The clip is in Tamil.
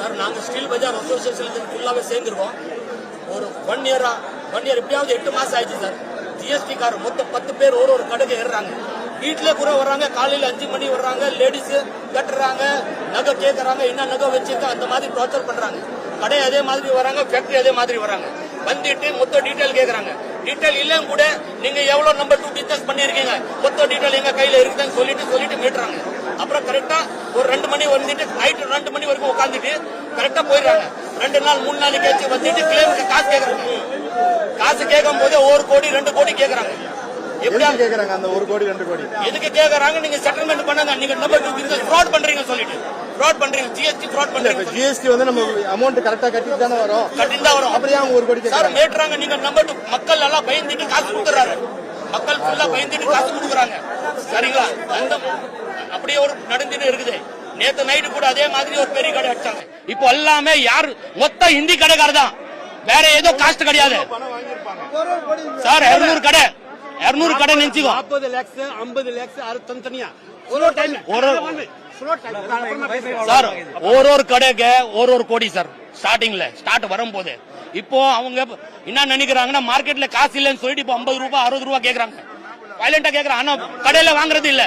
சார் நாங்க ஸ்டீல் பஜார் அசோசியேஷன் ஃபுல்லாவே சேர்ந்துருக்கோம். ஒரு ஒன் இயர் எப்படியாவது 8 மாசம் ஆயிடுச்சு சார். ஜிஎஸ்டி கார் மொத்தம் 10 பேர் ஒரு கடைக்கு ஏறுறாங்க. வீட்டுல கூட வர்றாங்க, காலையில 5 மணி வர்றாங்க, லேடிஸ் கட்டுறாங்க, நகை கேட்கறாங்க, என்ன நகை வச்சிருக்க அந்த மாதிரி டார்ச்சர் பண்றாங்க. கடை அதே மாதிரி வராங்க, ஃபேக்டரி அதே மாதிரி வராங்க. வந்துட்டு மொத்த டீடைல் கேட்கறாங்க. டீடைல் இல்லைன்னு கூட நீங்க எவ்வளவு நம்பர் 2 டீச்சர்ஸ் பண்ணிருக்கீங்க, மொத்த டீடைல் எங்க கையில இருக்குதுன்னு சொல்லிட்டு மீட்டுறாங்க. அப்புறம் கரெக்டா ஒரு 2 மணி வந்துட்டு நைட் 2 மணி வரைக்கும் உட்காந்துட்டு கரெக்டா போயிடுறாங்க. 2 நாள் 3 நாள் கழிச்சு வந்துட்டு கிளைமுக்கு காசு கேட்கறாங்க. காசு கேட்கும் போது 1 கோடி 2 கோடி கேட்கறாங்க. எப்படி கேக்குறாங்க? அந்த 1 கோடி 2 கோடி எதுக்கு கேக்குறாங்க? நீங்க செட்டில்மெண்ட் பண்ணுங்க, நீங்க நம்பர் 2 ஃப்ராட் பண்றீங்க சொல்லிட்டு ஃப்ராட் பண்றீங்க. ஜிஎஸ்டி ஃப்ராட் பண்றீங்க. ஜிஎஸ்டி வந்து நம்ம அமௌண்ட் கரெக்டா கட்டிட்டு தானே வரும், கட்டிட்டு தான் வரும். அப்படியே அவங்க 1 கோடி சார் மேட்றாங்க. நீங்க நம்பர் 2 மக்கள் எல்லாம் பயந்துட்டு காசு கொடுத்துறாங்க. மக்கள் ஃபுல்லா பயந்துட்டு காசு கொடுக்குறாங்க. சரிங்களா? அந்த அப்படியே ஒரு நடந்துட்டு இருக்குது. நேத்து நைட்டு கூட அதே மாதிரி ஒரு பெரிய கடை அடிச்சாங்க. இப்போ எல்லாமே யார் மொத்த ஹிந்தி கடைக்காரர் தான், வேற ஏதோ காஸ்ட் கிடையாது சார். 200 கடை நினைச்சுக்கோ. 40 lakhs 50 lakhs தனித்தனியா சார் ஒரு கடைக்கு ஒரு கோடி சார். ஸ்டார்ட் வரும்போது இப்போ அவங்க என்ன நினைக்கிறாங்கன்னா, மார்க்கெட்ல காசு இல்லைன்னு சொல்லிட்டு இப்போ 50 ரூபாய் 60 ரூபாய் கேக்குறாங்க. வயலண்டா கேக்குறாங்க. ஆனா கடையில வாங்குறது இல்ல.